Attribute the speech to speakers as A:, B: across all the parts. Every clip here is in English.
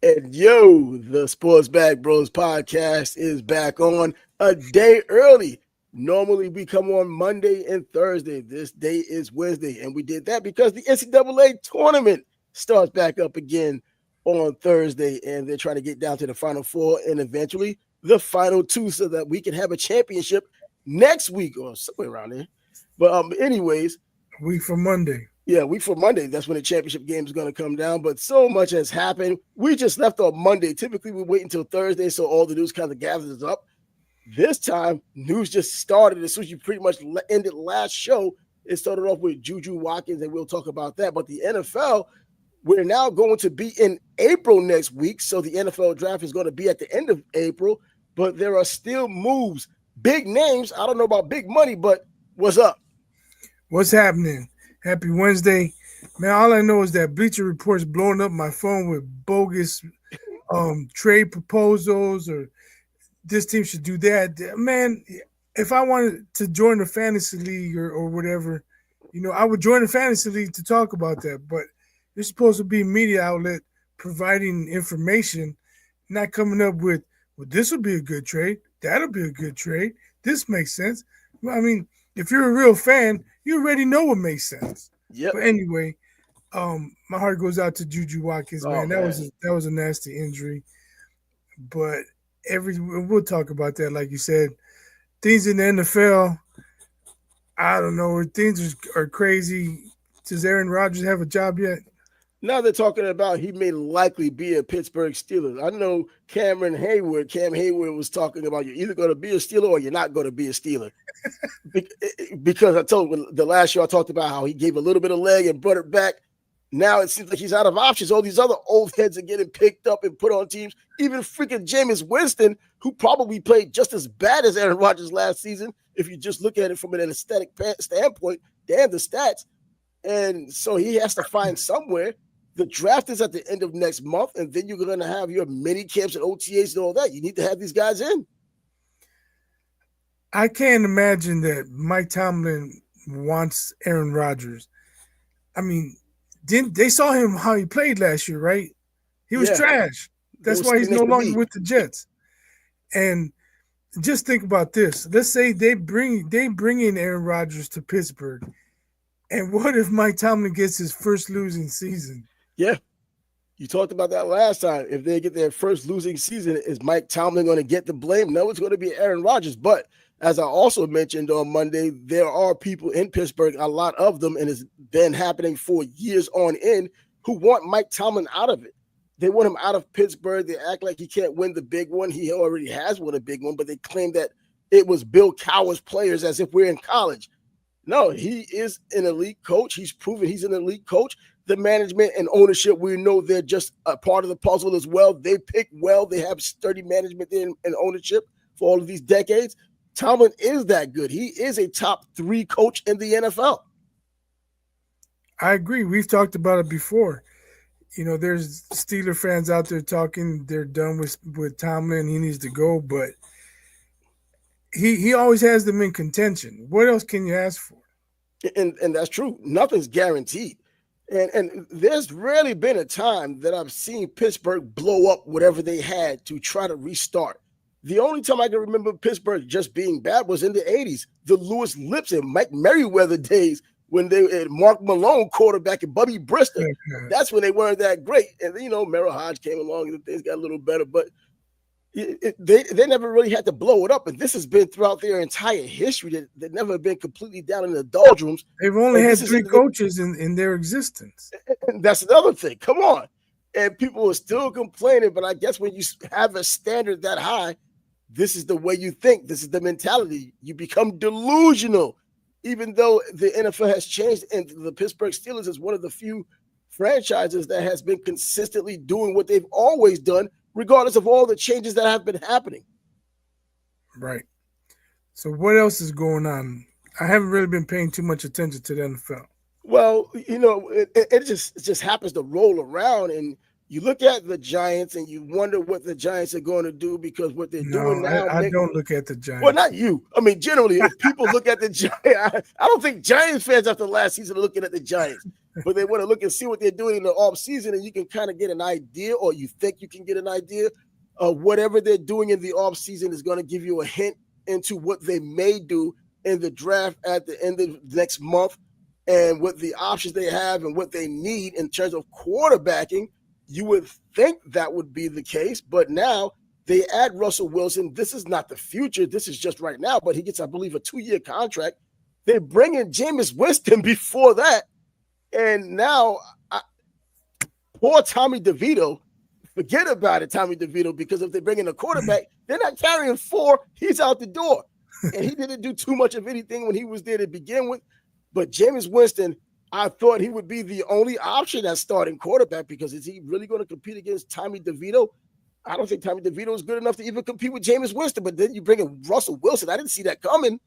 A: And yo, the Sports Back Bros podcast is back on a day early. Normally we come on Monday and Thursday. This day is Wednesday, and we did that because the NCAA Tournament starts back up again on Thursday, and they're trying to get down to the Final Four and eventually the Final Two so that we can have a championship next week or somewhere around there. But anyways,
B: week from Monday.
A: Yeah, week for Monday. That's when the championship game is going to come down. But so much has happened. We just left on Monday. Typically, we wait until Thursday so all the news kind of gathers up. This time, news just started as soon as you pretty much ended last show. It started off with Juju Watkins, and we'll talk about that. But the NFL, we're now going to be in April next week. So the NFL draft is going to be at the end of April. But there are still moves. Big names. I don't know about big money, but what's up?
B: What's happening? Happy Wednesday. Man, all I know is that Bleacher Report's blowing up my phone with bogus trade proposals or this team should do that. Man, if I wanted to join the fantasy league or whatever, I would join the fantasy league to talk about that. But you're supposed to be a media outlet providing information, not coming up with, well, this would be a good trade. That'll be a good trade. This makes sense. Well, I mean, if you're a real fan, you already know what makes sense.
A: Yep.
B: But anyway, my heart goes out to Juju Watkins, man. That was a nasty injury. But we'll talk about that, like you said. Things in the NFL, I don't know. Things are crazy. Does Aaron Rodgers have a job yet?
A: Now they're talking about he may likely be a Pittsburgh Steeler. I know Cam Hayward was talking about you're either going to be a Steeler or you're not going to be a Steeler. Because I told the last show I talked about how he gave a little bit of leg and brought it back. Now it seems like he's out of options. All these other old heads are getting picked up and put on teams. Even freaking Jameis Winston, who probably played just as bad as Aaron Rodgers last season, if you just look at it from an aesthetic standpoint, damn the stats. And so he has to find somewhere. The draft is at the end of next month, and then you're going to have your mini camps and OTAs and all that. You need to have these guys in.
B: I can't imagine that Mike Tomlin wants Aaron Rodgers. I mean, they saw him how he played last year, right? He was trash. That's why he's no longer with the Jets. And just think about this. Let's say they bring in Aaron Rodgers to Pittsburgh. And what if Mike Tomlin gets his first losing season?
A: Yeah. You talked about that last time. If they get their first losing season, is Mike Tomlin going to get the blame? No, it's going to be Aaron Rodgers. But as I also mentioned on Monday, there are people in Pittsburgh, a lot of them, and it's been happening for years on end, who want Mike Tomlin out of it. They want him out of Pittsburgh. They act like he can't win the big one. He already has won a big one, but they claim that it was Bill Cowher's players as if we're in college. No, he is an elite coach. He's proven he's an elite coach. The management and ownership, we know they're just a part of the puzzle as well. They pick well. They have sturdy management and ownership for all of these decades. Tomlin is that good. He is a top 3 coach in the NFL.
B: I agree. We've talked about it before. There's Steeler fans out there talking they're done with Tomlin. He needs to go, but he always has them in contention. What else can you ask for?
A: And that's true. Nothing's guaranteed. And there's rarely been a time that I've seen Pittsburgh blow up whatever they had to try to restart. The only time I can remember Pittsburgh just being bad was in the 80s, the Lewis Lips and Mike Merriweather days when they had Mark Malone quarterback and Bubby Brister. That's when they weren't that great. And then, Merrill Hodge came along and things got a little better. But they never really had to blow it up. And this has been throughout their entire history. They've never been completely down in the doldrums.
B: They've only had 3 coaches in their existence.
A: And that's another thing. Come on. And people are still complaining. But I guess when you have a standard that high, this is the way you think. This is the mentality. You become delusional. Even though the NFL has changed and the Pittsburgh Steelers is one of the few franchises that has been consistently doing what they've always done, regardless of all the changes that have been happening.
B: Right. So what else is going on? I haven't really been paying too much attention to the NFL.
A: Well, it just happens to roll around, and you look at the Giants and you wonder what the Giants are going to do because what they're doing
B: No,
A: now.
B: I don't look at the Giants.
A: Well, not you. I mean, generally, if people look at the Giants, I don't think Giants fans after last season are looking at the Giants, but they want to look and see what they're doing in the off season, and you can kind of get an idea, or you think you can get an idea of whatever they're doing in the off season is going to give you a hint into what they may do in the draft at the end of next month, and what the options they have and what they need in terms of quarterbacking. You would think that would be the case, but now they add Russell Wilson. This is not the future. This is just right now, but he gets, I believe, a 2-year contract. They bring in Jameis Winston before that, and now poor Tommy DeVito, forget about it, Tommy DeVito, because if they bring in a quarterback, they're not carrying 4. He's out the door, and he didn't do too much of anything when he was there to begin with. But Jameis Winston, I thought he would be the only option as starting quarterback, because is he really going to compete against Tommy DeVito? I don't think Tommy DeVito is good enough to even compete with Jameis Winston, but then you bring in Russell Wilson. I didn't see that coming.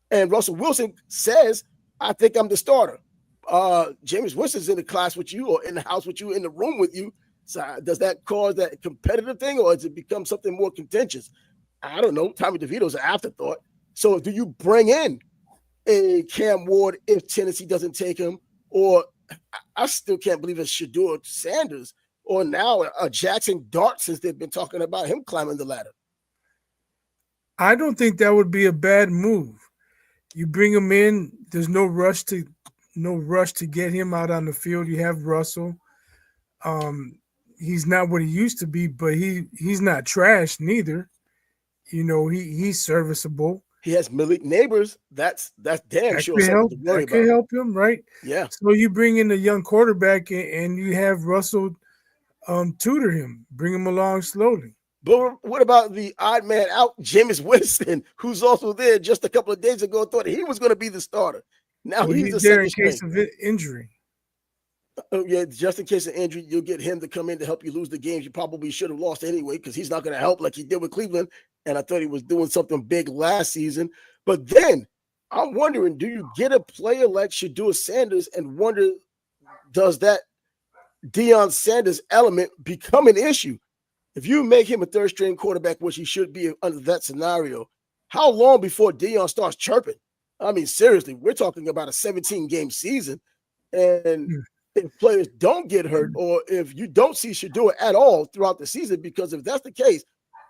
A: And Russell Wilson says, I think I'm the starter. Jameis Winston's in the class with you, or in the house with you, in the room with you. So does that cause that competitive thing, or does it become something more contentious? I don't know. Tommy DeVito's an afterthought. So do you bring in a Cam Ward if Tennessee doesn't take him? Or I still can't believe it's Shedeur Sanders, or now Jackson Dart, since they've been talking about him climbing the ladder.
B: I don't think that would be a bad move. You bring him in. There's no rush to get him out on the field. You have Russell. He's not what he used to be, but he's not trash neither. You know, he's serviceable.
A: He has Malik Neighbors. That's damn
B: that
A: sure
B: could
A: something
B: help,
A: to worry
B: that could
A: about.
B: help him, right?
A: Yeah.
B: So you bring in a young quarterback and you have Russell tutor him, bring him along slowly.
A: But what about the odd man out, Jameis Winston, who's also there just a couple of days ago, thought he was going to be the starter. Now he's
B: there in
A: second
B: case
A: string.
B: of injury.
A: Yeah, just in case of injury, you'll get him to come in to help you lose the games you probably should have lost anyway, because he's not going to help like he did with Cleveland. And I thought he was doing something big last season. But then I'm wondering, do you get a player like Shedeur Sanders and wonder, does that Deion Sanders element become an issue? If you make him a third-string quarterback, which he should be under that scenario, how long before Deion starts chirping? I mean, seriously, we're talking about a 17-game season. And if players don't get hurt, or if you don't see Shedeur at all throughout the season, because if that's the case,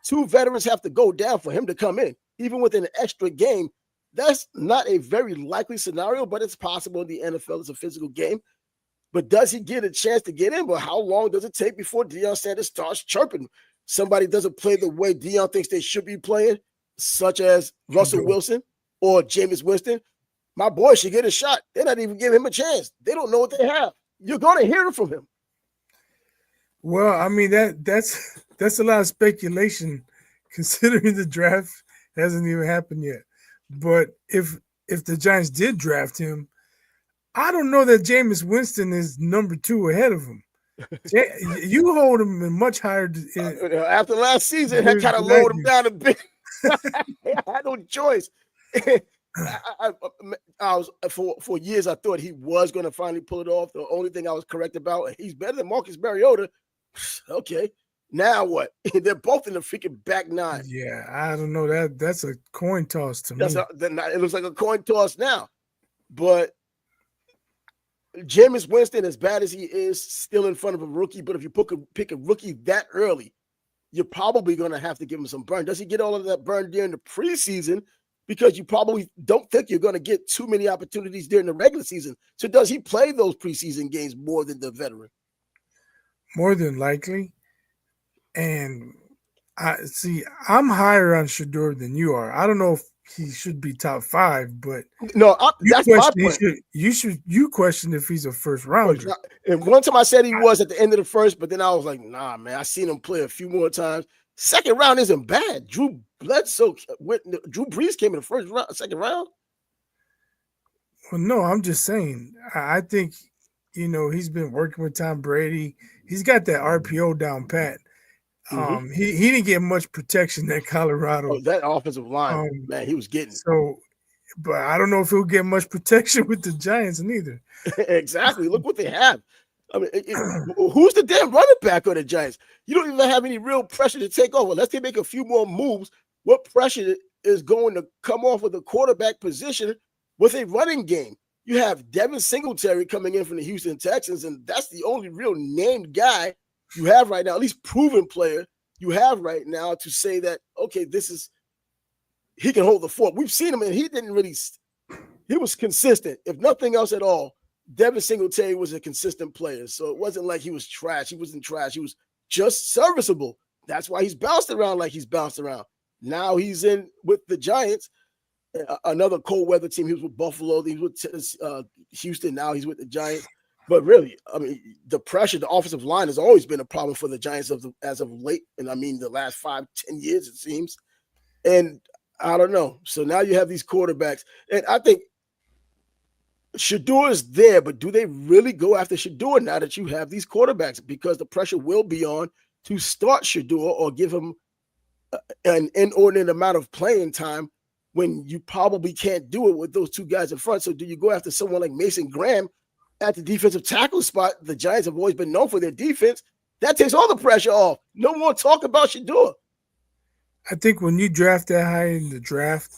A: 2 veterans have to go down for him to come in, even with an extra game. That's not a very likely scenario, but it's possible in the NFL. It's a physical game. But does he get a chance to get in? But how long does it take before Deion Sanders starts chirping? Somebody doesn't play the way Deion thinks they should be playing, such as Russell Wilson or Jameis Winston. My boy should get a shot. They're not even giving him a chance. They don't know what they have. You're going to hear it from him.
B: Well, I mean, that's a lot of speculation, considering the draft hasn't even happened yet. But if the Giants did draft him, I don't know that Jameis Winston is number 2 ahead of him. You hold him in much higher.
A: After last season, I kind of lowered him down a bit. I had no choice. I was for years I thought he was going to finally pull it off. The only thing I was correct about, he's better than Marcus Mariota. Okay, now what? They're both in the freaking back 9.
B: Yeah, I don't know, that's a coin toss to me.
A: It looks like a coin toss now. But Jameis Winston, as bad as he is, still in front of a rookie. But if you pick a rookie that early, you're probably going to have to give him some burn. Does he get all of that burn during the preseason? Because you probably don't think you're going to get too many opportunities during the regular season. So does he play those preseason games more than the veteran?
B: More than likely. And I'm higher on Shedeur than you are. I don't know if he should be top 5, but
A: no, that's my point.
B: You question if he's a first rounder.
A: And one time I said he was at the end of the first, but then I was like, nah, man, I seen him play a few more times. Second round isn't bad. Drew Brees came in the first round, second round.
B: Well, no, I'm just saying. I think, he's been working with Tom Brady. He's got that RPO down pat. He didn't get much protection at Colorado.
A: Oh, that offensive line, man, he was getting.
B: So, but I don't know if he'll get much protection with the Giants neither.
A: Exactly. Look what they have. I mean, who's the damn running back on the Giants? You don't even have any real pressure to take over. Unless they make a few more moves, what pressure is going to come off of the quarterback position with a running game? You have Devin Singletary coming in from the Houston Texans, and that's the only real named guy you have right now, at least proven player you have right now to say that, okay, he can hold the fort. We've seen him, and he was consistent. If nothing else at all, Devin Singletary was a consistent player. So it wasn't like he was trash. He wasn't trash. He was just serviceable. That's why he's bounced around like he's bounced around. Now he's in with the Giants, another cold weather team. He was with Buffalo. He was with Houston. Now he's with the Giants. But really, I mean, the pressure, the offensive line has always been a problem for the Giants as of late. And I mean, the last 5-10 years, it seems. And I don't know. So now you have these quarterbacks. And I think Shedeur is there, but do they really go after Shedeur now that you have these quarterbacks? Because the pressure will be on to start Shedeur or give him an inordinate amount of playing time when you probably can't do it with those two guys in front. So do you go after someone like Mason Graham at the defensive tackle spot? The Giants have always been known for their defense. That takes all the pressure off. No more talk about Shedeur.
B: I think when you draft that high in the draft,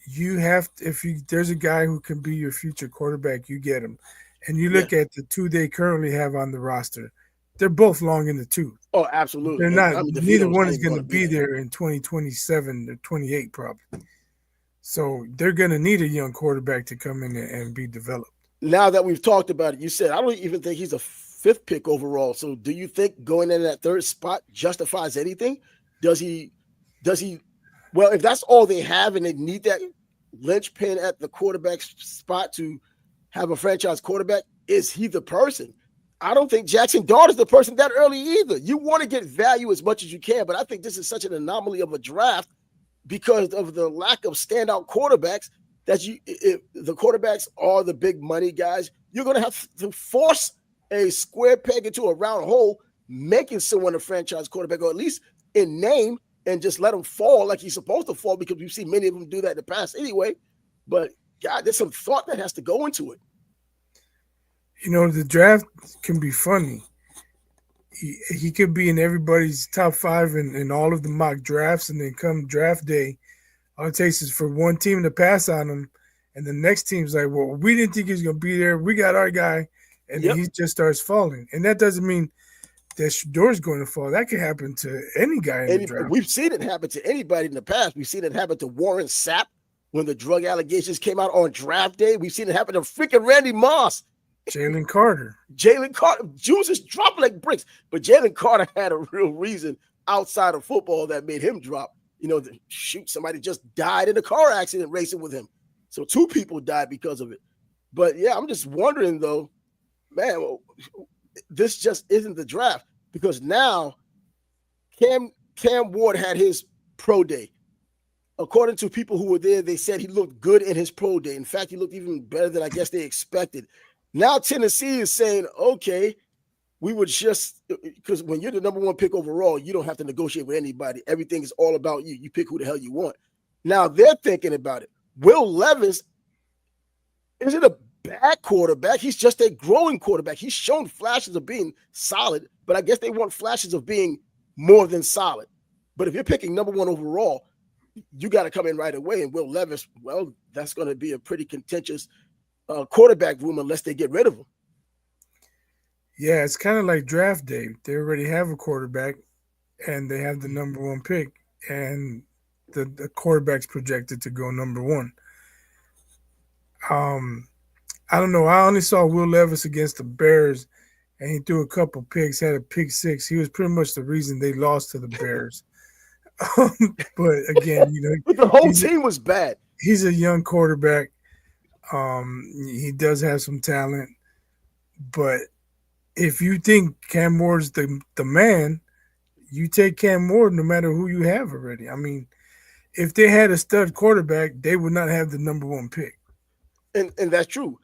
B: you have to, there's a guy who can be your future quarterback, you get him. And you look at the two they currently have on the roster. They're both long in the tooth.
A: Oh, absolutely.
B: They're not. Neither one is going to be there in 2027 or 28 probably. So they're going to need a young quarterback to come in and be developed.
A: Now that we've talked about it, you said I don't even think he's a 5th pick overall. So do you think going in that 3rd spot justifies anything? Does he? Well, if that's all they have and they need that linchpin at the quarterback spot to have a franchise quarterback, is he the person? I don't think Jackson Dart is the person that early either. You want to get value as much as you can, but I think this is such an anomaly of a draft because of the lack of standout quarterbacks that if the quarterbacks are the big money guys, you're going to have to force a square peg into a round hole, making someone a franchise quarterback, or at least in name, and just let him fall like he's supposed to fall, because we've seen many of them do that in the past anyway. But God, there's some thought that has to go into it.
B: You know, the draft can be funny. He could be in everybody's top 5 in all of the mock drafts, and then come draft day, all it takes is for one team to pass on him, and the next team's like, well, we didn't think he was going to be there. We got our guy, and then he just starts falling. And that doesn't mean that Shedeur's going to fall. That could happen to any guy in the draft.
A: We've seen it happen to anybody in the past. We've seen it happen to Warren Sapp when the drug allegations came out on draft day. We've seen it happen to freaking Randy Moss.
B: Jalen Carter.
A: Juice is dropping like bricks. But Jalen Carter had a real reason outside of football that made him drop. You know, somebody just died in a car accident racing with him. So 2 people died because of it. But yeah, I'm just wondering though, man, this just isn't the draft, because now Cam Ward had his pro day. According to people who were there, they said he looked good in his pro day. In fact, he looked even better than I guess they expected. Now Tennessee is saying, okay, we would just, because when you're the number 1 pick overall, you don't have to negotiate with anybody. Everything is all about you. You pick who the hell you want. Now they're thinking about it. Will Levis isn't a bad quarterback. He's just a growing quarterback. He's shown flashes of being solid, but I guess they want flashes of being more than solid. But if you're picking number 1 overall, you got to come in right away. And Will Levis, well, that's going to be a pretty contentious quarterback room unless they get rid of him.
B: Yeah, it's kind of like draft day. They already have a quarterback, and they have the number 1 pick, and the quarterback's projected to go number 1. I don't know. I only saw Will Levis against the Bears, and he threw a couple picks, had a pick 6. He was pretty much the reason they lost to the Bears. But again, you know,
A: but the whole team was bad.
B: He's a young quarterback. He does have some talent, but if you think Cam Ward's the man, you take Cam Ward no matter who you have already. I mean, if they had a stud quarterback, they would not have the number 1 pick.
A: And that's true.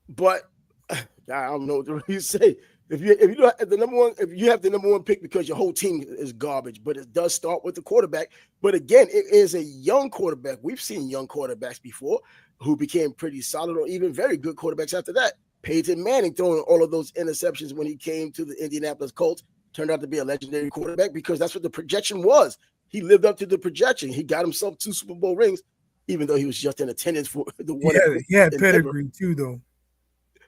A: But I don't know what to really say. If you don't have the number 1, if you have the number 1 pick because your whole team is garbage, but it does start with the quarterback. But again, it is a young quarterback. We've seen young quarterbacks before who became pretty solid or even very good quarterbacks after that. Peyton Manning throwing all of those interceptions when he came to the Indianapolis Colts turned out to be a legendary quarterback because that's what the projection was. He lived up to the projection. He got himself 2 Super Bowl rings, even though he was just in attendance for the one.
B: He had pedigree too, though.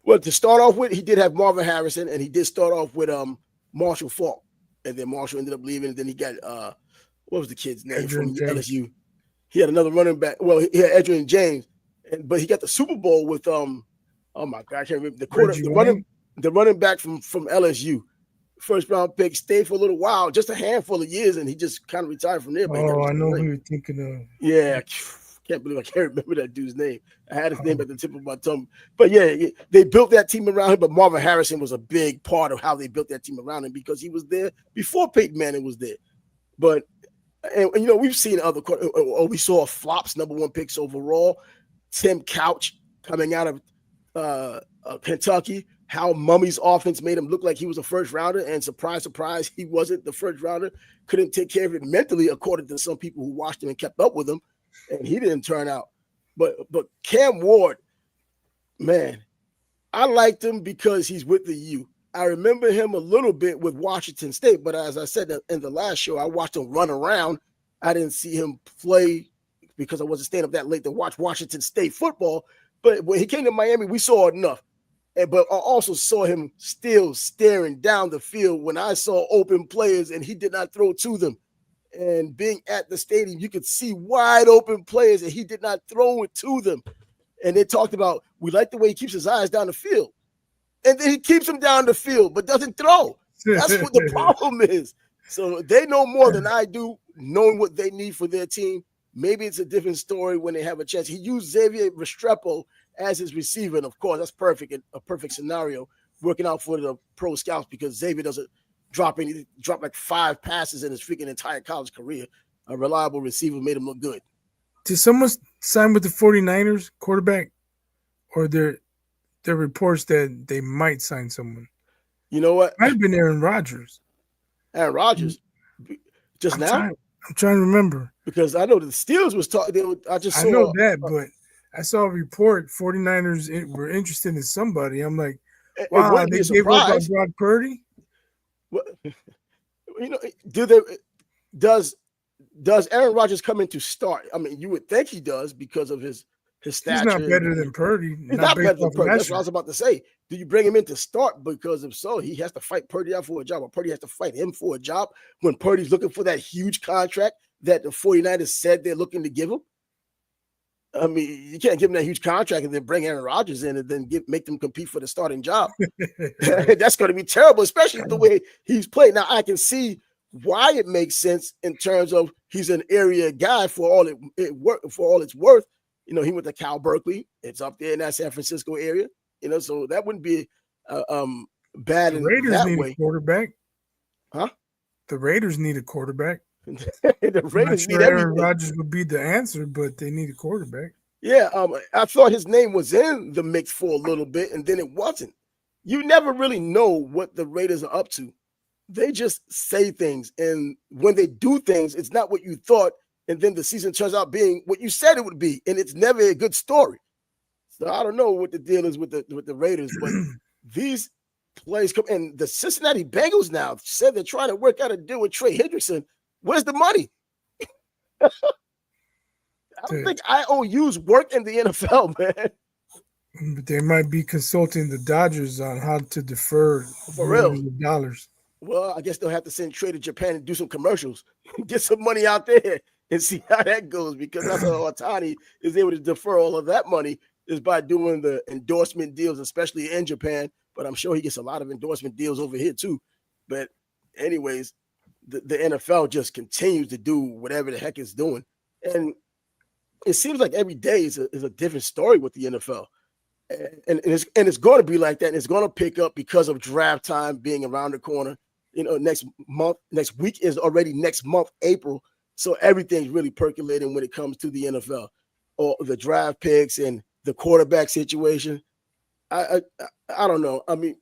A: Well, to start off with, he did have Marvin Harrison, and he did start off with Marshall Faulk, and then Marshall ended up leaving, and then he got what was the kid's name from LSU? He had another running back. Well, he had Edgerrin James, but he got the Super Bowl with oh my God, I can't remember the running back from LSU. First round pick, stayed for a little while, just a handful of years, and he just kind of retired from there.
B: Oh, I know who you're thinking of.
A: Yeah, can't believe I can't remember that dude's name. I had his name at the tip of my tongue. But yeah, they built that team around him. But Marvin Harrison was a big part of how they built that team around him because he was there before Peyton Manning was there. But and we've seen other. We saw flops, number 1 picks overall. Tim Couch coming out of Kentucky. How Mummy's offense made him look like he was a first rounder, and surprise, surprise, he wasn't the first rounder. Couldn't take care of it mentally, according to some people who watched him and kept up with him, and he didn't turn out. But Cam Ward, man, I liked him because he's with the U. I remember him a little bit with Washington State, but as I said in the last show, I watched him run around. I didn't see him play because I wasn't staying up that late to watch Washington State football. But when he came to Miami, we saw enough. But I also saw him still staring down the field when I saw open players and he did not throw to them. And being at the stadium, you could see wide open players and he did not throw it to them. And they talked about, we like the way he keeps his eyes down the field. And then he keeps them down the field, but doesn't throw. That's what the problem is. So they know more than I do, knowing what they need for their team. Maybe it's a different story when they have a chance. He used Xavier Restrepo as his receiver, and of course, that's perfect, a perfect scenario working out for the pro scouts because Xavier doesn't drop like 5 passes in his freaking entire college career. A reliable receiver made him look good.
B: Did someone sign with the 49ers quarterback, or there reports that they might sign someone?
A: You know what?
B: Might have been Aaron Rodgers.
A: Aaron Rodgers?
B: I'm trying to remember.
A: Because I know the Steelers was talking. I
B: know that, but I saw a report 49ers were interested in somebody. I'm like, wow, they gave up on Brock Purdy?
A: Well, does Aaron Rodgers come in to start? I mean, you would think he does because of his stature.
B: He's not better than Purdy.
A: He's not better than Purdy. That's what I was about to say. Do you bring him in to start? Because if so, he has to fight Purdy out for a job, or Purdy has to fight him for a job when Purdy's looking for that huge contract that the 49ers said they're looking to give him. I mean, you can't give him that huge contract and then bring Aaron Rodgers in and then make them compete for the starting job. That's going to be terrible, especially the way he's played. Now, I can see why it makes sense in terms of he's an area guy for all it's worth. He went to Cal Berkeley. It's up there in that San Francisco area. So that wouldn't be bad in that way.
B: Need a quarterback,
A: huh?
B: The Raiders need a quarterback.
A: The Raiders need
B: Aaron Rodgers would be the answer, but they need a quarterback.
A: Yeah, I thought his name was in the mix for a little bit, and then it wasn't. You never really know what the Raiders are up to. They just say things, and when they do things, it's not what you thought, and then the season turns out being what you said it would be, and it's never a good story. So I don't know what the deal is with the Raiders, but these plays come, and the Cincinnati Bengals now said they're trying to work out a deal with Trey Hendrickson. Where's the money? I don't think IOUs work in the NFL, man.
B: But they might be consulting the Dodgers on how to defer
A: for real
B: dollars.
A: Well, I guess they'll have to send Trey to Japan and do some commercials, get some money out there, and see how that goes. Because that's how Ohtani is able to defer all of that money is by doing the endorsement deals, especially in Japan. But I'm sure he gets a lot of endorsement deals over here too. But anyways, the NFL just continues to do whatever the heck it's doing. And it seems like every day is a different story with the NFL. And it's going to be like that. And it's going to pick up because of draft time being around the corner. Next week is already next month, April. So everything's really percolating when it comes to the NFL, or the draft picks and the quarterback situation. I don't know. I mean,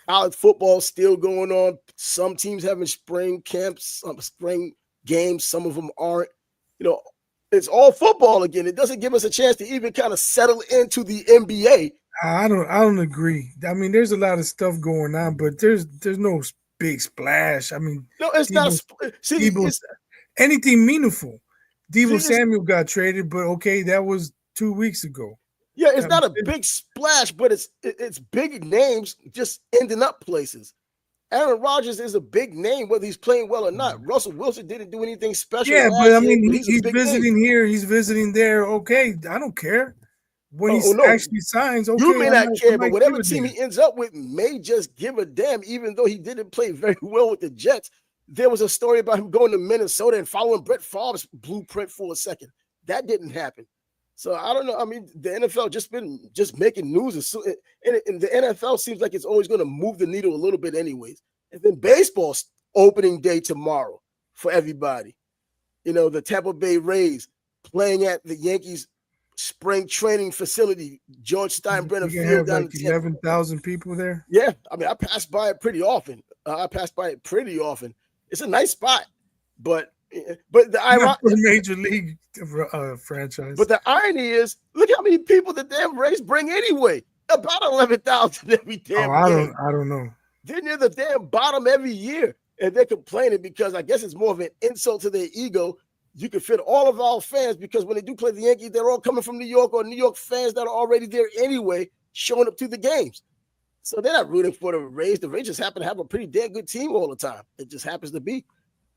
A: college football still going on. Some teams having spring camps, spring games. Some of them aren't. It's all football again. It doesn't give us a chance to even kind of settle into the NBA
B: I don't agree. I mean, there's a lot of stuff going on, but there's no big splash. I mean,
A: No, it's not.
B: Debo,
A: See,
B: Debo, anything meaningful.
A: see,
B: Debo Samuel got traded, but okay, that was 2 weeks ago.
A: yeah, it's
B: That was
A: not a
B: it.
A: big splash, but it's big names just ending up places. Aaron Rodgers is a big name, whether he's playing well or not. Russell Wilson didn't do anything special
B: Yeah, but I
A: last year,
B: mean,
A: but he's a
B: he's
A: big name.
B: visiting here, he's visiting there. Okay, I don't care. When he
A: Oh no,
B: actually signs,
A: you
B: okay,
A: may
B: I
A: not care, but
B: might give
A: whatever
B: a
A: team
B: damn.
A: he ends up with may just give a damn, even though he didn't play very well with the Jets. There was a story about him going to Minnesota and following Brett Favre's blueprint for a second. That didn't happen. So I don't know. I mean, the NFL just making news, and the NFL seems like it's always going to move the needle a little bit, anyways. And then baseball's opening day tomorrow for everybody. You know, the Tampa Bay Rays playing at the Yankees spring training facility, George Steinbrenner
B: You can
A: Field
B: have
A: down
B: like
A: in Tampa.
B: 11,000 people there.
A: Yeah, I mean, I pass by it pretty often. It's a nice spot, but the
B: Not
A: ironic,
B: for a major league franchise.
A: but the irony is, look how many people the damn Rays bring anyway. About 11,000 every
B: Oh,
A: damn game.
B: I don't know.
A: They're near the damn bottom every year, and they're complaining because I guess it's more of an insult to their ego. You can fit all of our fans because when they do play the Yankees, they're all coming from New York or New York fans that are already there anyway, showing up to the games. So they're not rooting for the Rays. The Rays just happen to have a pretty damn good team all the time. It just happens to be.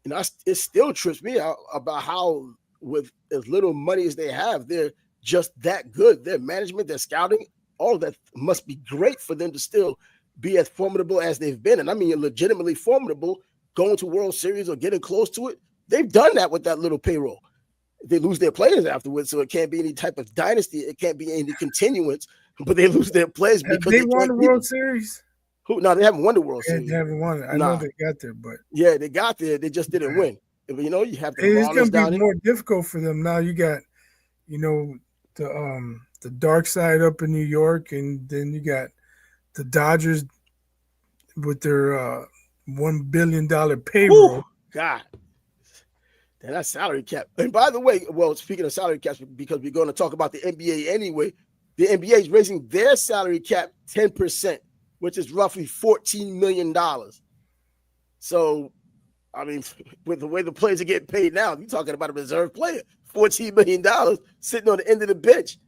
A: You know, it still trips me out about how, with as little money as they have, they're just that good. Their management, their scouting, all of that must be great for them to still be as formidable as they've been. And I mean, legitimately formidable, going to World Series or getting close to it. They've done that with that little payroll. They lose their players afterwards, so it can't be any type of dynasty. It can't be any continuance, but they lose their players because
B: They
A: they
B: won
A: can't
B: the
A: keep
B: World
A: them.
B: Series.
A: Who? No, they haven't won the World
B: They
A: Series.
B: haven't won it. I know
A: Nah.
B: they got there, but
A: Yeah, they got there. They just didn't win. But, you know, you have the
B: it's going
A: Marlins
B: to be
A: down here.
B: more difficult for them now. You got, you know, the dark side up in New York, and then you got the Dodgers with their $1 billion payroll.
A: Whew, God, and that salary cap. And by the way, well, speaking of salary caps, because we're going to talk about the NBA anyway, the NBA is raising their salary cap 10%, which is roughly $14 million. So, I mean, with the way the players are getting paid now, you're talking about a reserve player, $14 million sitting on the end of the bench.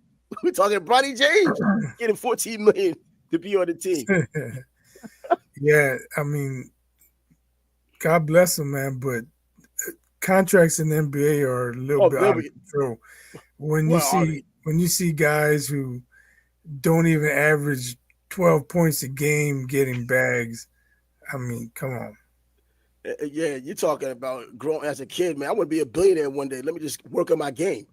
A: We're talking Bronny James getting $14 million to be on the team.
B: Yeah, I mean, God bless them, man, but contracts in the NBA are a little bit out of control. When you see guys who don't even average 12 points a game getting bags, I mean, come on.
A: Yeah, you're talking about growing as a kid, man. I want to be a billionaire one day. Let me just work on my game.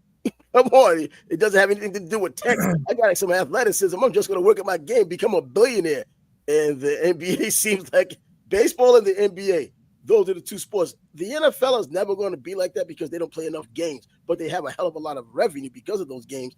A: Come on. It doesn't have anything to do with tech. I got some athleticism. I'm just going to work at my game, become a billionaire. And the NBA seems like baseball and the NBA, those are the two sports. The NFL is never going to be like that because they don't play enough games, but they have a hell of a lot of revenue because of those games.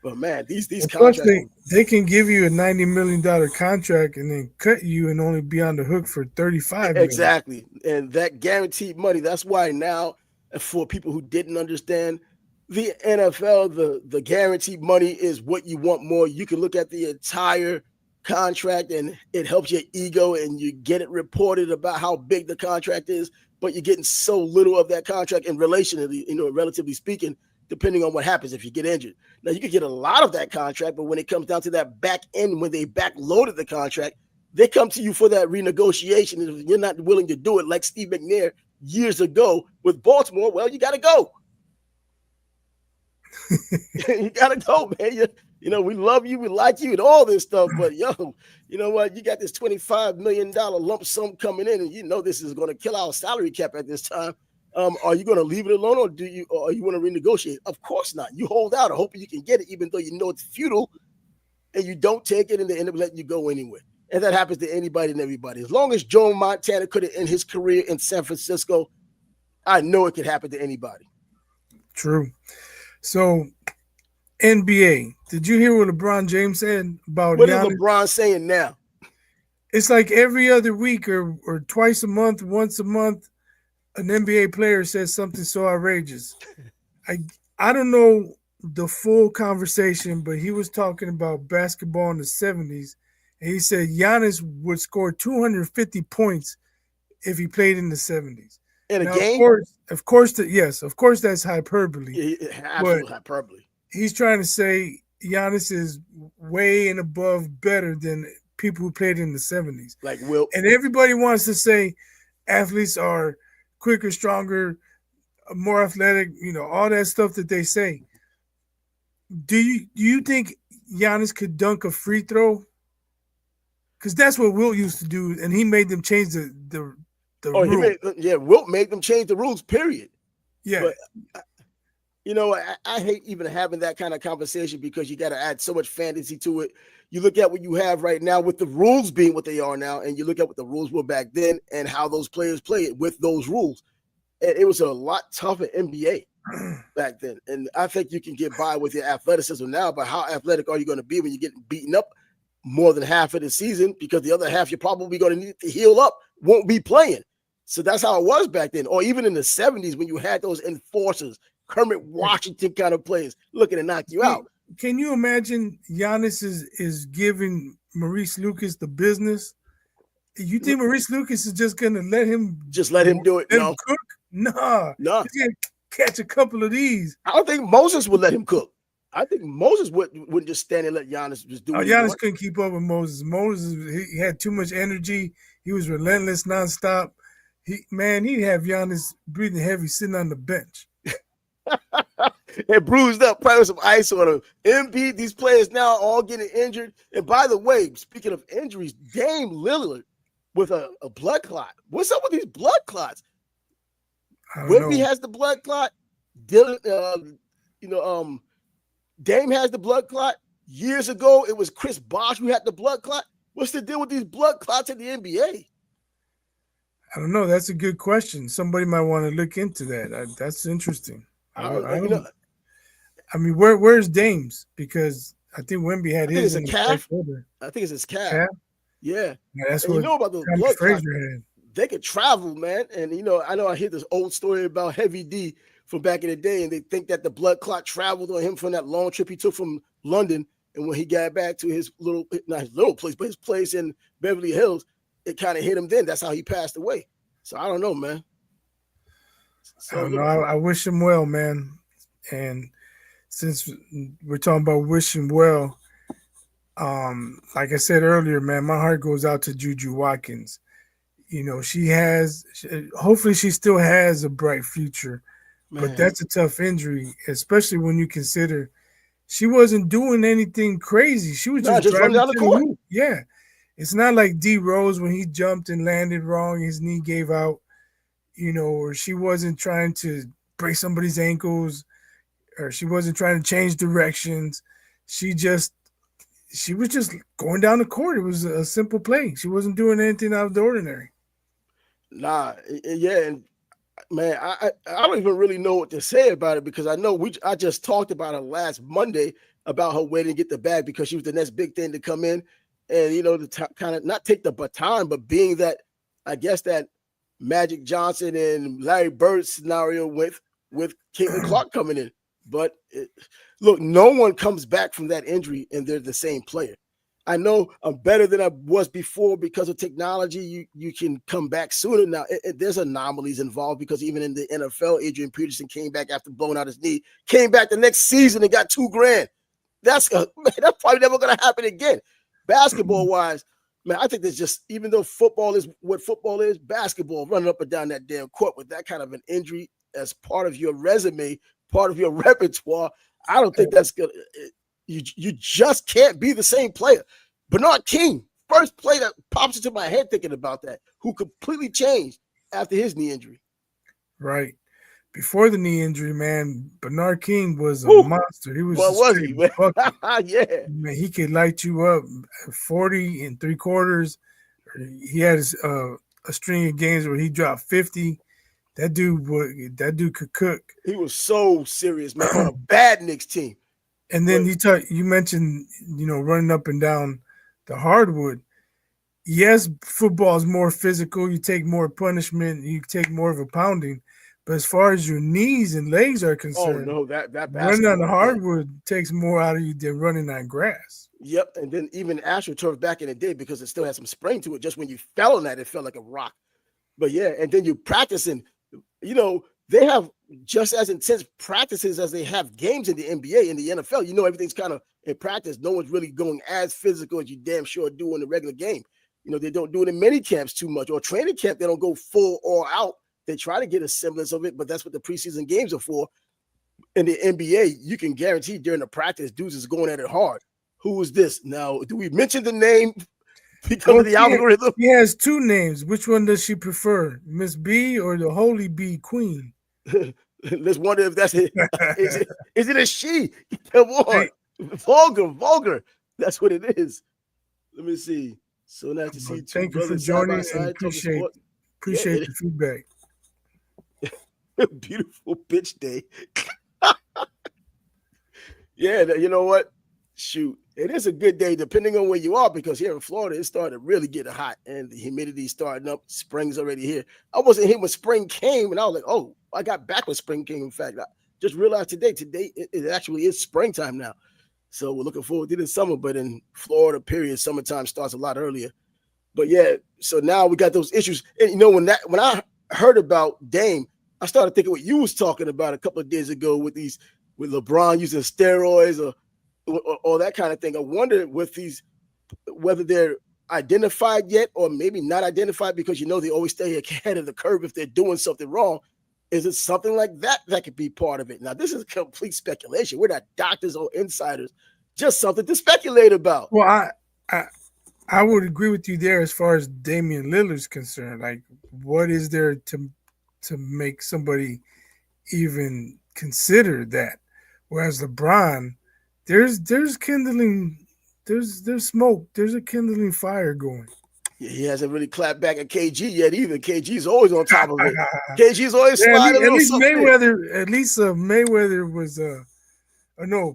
A: But man, these contracts.
B: They can give you a $90 million contract and then cut you and only be on the hook for $35 million.
A: Exactly. And that guaranteed money, that's why now, for people who didn't understand, the NFL, the guaranteed money is what you want more. You can look at the entire contract and it helps your ego and you get it reported about how big the contract is, but you're getting so little of that contract in relationally, relatively speaking, depending on what happens if you get injured. Now, you could get a lot of that contract, but when it comes down to that back end, when they backloaded the contract, they come to you for that renegotiation. If you're not willing to do it, like Steve McNair years ago with Baltimore, well, you got to go. You got to go, man. We love you, we like you, and all this stuff. But, you know what? You got this $25 million lump sum coming in, and you know this is going to kill our salary cap at this time. Are you going to leave it alone, or are you want to renegotiate? Of course not. You hold out, hoping you can get it, even though you know it's futile, and you don't take it, and they end up letting you go anyway. And that happens to anybody and everybody. As long as Joe Montana could have ended his career in San Francisco, I know it could happen to anybody.
B: True. So, NBA, did you hear what LeBron James said about
A: What
B: Giannis?
A: is LeBron saying now?
B: It's like every other week or twice a month, once a month, an NBA player says something so outrageous. I don't know the full conversation, but he was talking about basketball in the 70s. And he said Giannis would score 250 points if he played in the 70s.
A: In a
B: Now,
A: game,
B: of course, that's hyperbole. But
A: absolute hyperbole.
B: he's trying to say Giannis is way and above better than people who played in the 70s.
A: Like Wilt.
B: And everybody wants to say athletes are quicker, stronger, more athletic, all that stuff that they say. Do you think Giannis could dunk a free throw? Because that's what Wilt used to do, and he made them change the rule.
A: Wilt made them change the rules, period.
B: Yeah.
A: But, I hate even having that kind of conversation because you got to add so much fantasy to it. You look at what you have right now with the rules being what they are now, and you look at what the rules were back then and how those players played with those rules. And it was a lot tougher NBA back then. And I think you can get by with your athleticism now, but how athletic are you going to be when you're getting beaten up more than half of the season? Because the other half you're probably going to need to heal up, won't be playing. So that's how it was back then. Or even in the 70s when you had those enforcers, Kermit Washington kind of players looking to knock you out.
B: Can you imagine Giannis is giving Maurice Lucas the business? You think Maurice Lucas is just going to let him
A: do it? No.
B: Cook? Nah. He's going to catch a couple of these.
A: I don't think Moses would let him cook. I think Moses wouldn't just stand and let Giannis just do it.
B: Giannis couldn't keep up with Moses. He had too much energy. He was relentless nonstop. He'd have Giannis breathing heavy sitting on the bench.
A: And bruised up, probably with some ice on him. Embiid, these players now are all getting injured. And by the way, speaking of injuries, Dame Lillard with a blood clot. What's up with these blood clots? Wemby has the blood clot. Dame has the blood clot. Years ago, it was Chris Bosh who had the blood clot. What's the deal with these blood clots in the NBA?
B: I don't know. That's a good question. Somebody might want to look into that. That's interesting. Where's Dame's? Because I think Wemby had his in the calf.
A: I think it's his calf. Yeah.
B: That's what
A: about those blood clots. They could travel, man. And I know I hear this old story about Heavy D from back in the day, and they think that the blood clot traveled on him from that long trip he took from London. And when he got back to his not his little place, but his place in Beverly Hills, it kind of hit him then. That's how he passed away. So I don't know, man.
B: I don't know. I wish him well, man. And since we're talking about wishing well, like I said earlier, man, my heart goes out to Juju Watkins. Hopefully she still has a bright future, but that's a tough injury, especially when you consider she wasn't doing anything crazy. She was just driving down the court. Yeah. It's not like D Rose when he jumped and landed wrong, his knee gave out, or she wasn't trying to break somebody's ankles, or she wasn't trying to change directions. She was just going down the court. It was a simple play. She wasn't doing anything out of the ordinary.
A: Nah, yeah, and man, I don't even really know what to say about it because I know I just talked about it last Monday about her waiting to get the bag because she was the next big thing to come in, and to kind of not take the baton, but being that I guess that Magic Johnson and Larry Bird scenario with Caitlin Clark coming in. But look, no one comes back from that injury and they're the same player. I know I'm better than I was before because of technology. You can come back sooner now. There's anomalies involved because even in the NFL, Adrian Peterson came back after blowing out his knee, came back the next season and got $2,000. That's probably never going to happen again. Basketball wise, man, I think there's just, even though football is what football is, basketball running up and down that damn court with that kind of an injury as part of your resume, part of your repertoire, I don't think that's good. You just can't be the same player. Bernard King, first play that pops into my head thinking about that, who completely changed after his knee injury.
B: Right. Before the knee injury, man, Bernard King was a monster. He was
A: he, man? Yeah.
B: Man, he could light you up 40 and 3/4. He had a string of games where he dropped 50. That dude could cook.
A: He was so serious, man, on a bad Knicks team.
B: And then you mentioned, running up and down the hardwood. Yes, football is more physical. You take more punishment. You take more of a pounding. But as far as your knees and legs are
A: Oh
B: concerned,
A: no, that
B: running on
A: basketball.
B: the hardwood takes more out of you than running on grass.
A: Yep, and then even AstroTurf back in the day, because it still had some spring to it. Just when you fell on that, it felt like a rock. But yeah, and then you practicing. They have just as intense practices as they have games in the NBA and the NFL. Everything's kind of in practice. No one's really going as physical as you damn sure do in the regular game. They don't do it in many camps too much, or training camp. They don't go full or out. They try to get a semblance of it, but that's what the preseason games are for. In the NBA, you can guarantee during the practice, dudes is going at it hard. Who is this? Now, do we mention the name because of the algorithm?
B: He has two names. Which one does she prefer, Miss B or the Holy Bee Queen?
A: Let's wonder if that's it. Is it a she? Come on. Vulgar. That's what it is. Let me see. So nice to see two brothers side by side.
B: Appreciate the feedback.
A: Beautiful bitch day. Yeah, you know what? Shoot, it is a good day depending on where you are, because here in Florida, it started really getting hot and the humidity starting up. Spring's already here. I wasn't here when spring came, and I was like, oh, I got back when spring came. In fact, I just realized today it actually is springtime now. So we're looking forward to the summer, but in Florida, period, summertime starts a lot earlier. But yeah, so now we got those issues. And when I heard about Dame, I started thinking what you was talking about a couple of days ago with LeBron using steroids or that kind of thing. I wonder whether they're identified yet or maybe not identified, because they always stay ahead of the curve if they're doing something wrong. Is it something like that could be part of it? Now, this is complete speculation. We're not doctors or insiders, just something to speculate about.
B: Well, I would agree with you there as far as Damian Lillard's concerned. Like, what is there to make somebody even consider that? Whereas LeBron, there's kindling, there's smoke, there's a kindling fire going.
A: Yeah, he hasn't really clapped back at KG yet either. KG's always on top of it. KG's always sliding.
B: At least Mayweather was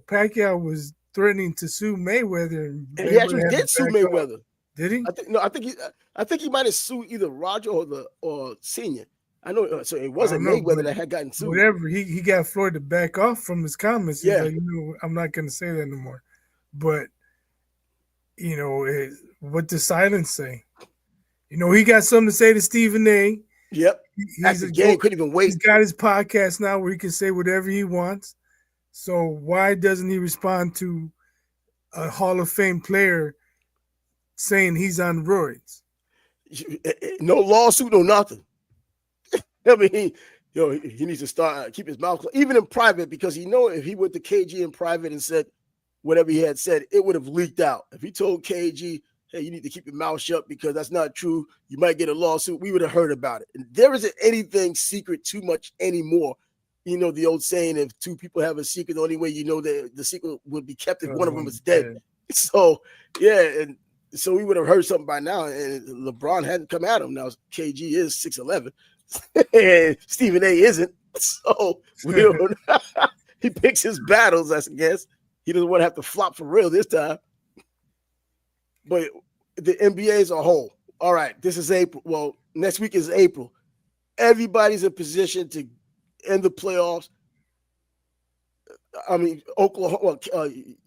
B: Pacquiao was threatening to sue Mayweather.
A: And he actually did sue Mayweather.
B: Did he?
A: I think he might have sued either Roger or Senior. I know, so it wasn't Mayweather that had gotten sued.
B: Whatever, he got Floyd to back off from his comments. He's like, I'm not going to say that no more. But what does silence say? He got something to say to Stephen A.
A: Yep. Couldn't even wait.
B: He's got his podcast now where he can say whatever he wants. So why doesn't he respond to a Hall of Fame player saying he's on roids?
A: No lawsuit, no nothing. I mean, he needs to keep his mouth closed, even in private, because if he went to KG in private and said whatever he had said, it would have leaked out. If he told KG, hey, you need to keep your mouth shut because that's not true, you might get a lawsuit, we would have heard about it. And there isn't anything secret too much anymore. The old saying, if two people have a secret, the only way the secret would be kept if one of them is dead. So, yeah, and so we would have heard something by now, and LeBron hadn't come at him. Now, KG is 6'11", and Stephen A isn't. So he picks his battles, I guess. He doesn't want to have to flop for real this time. But the NBA as a whole, all right, this is April. Well, next week is April. Everybody's in position to end the playoffs. I mean, OKC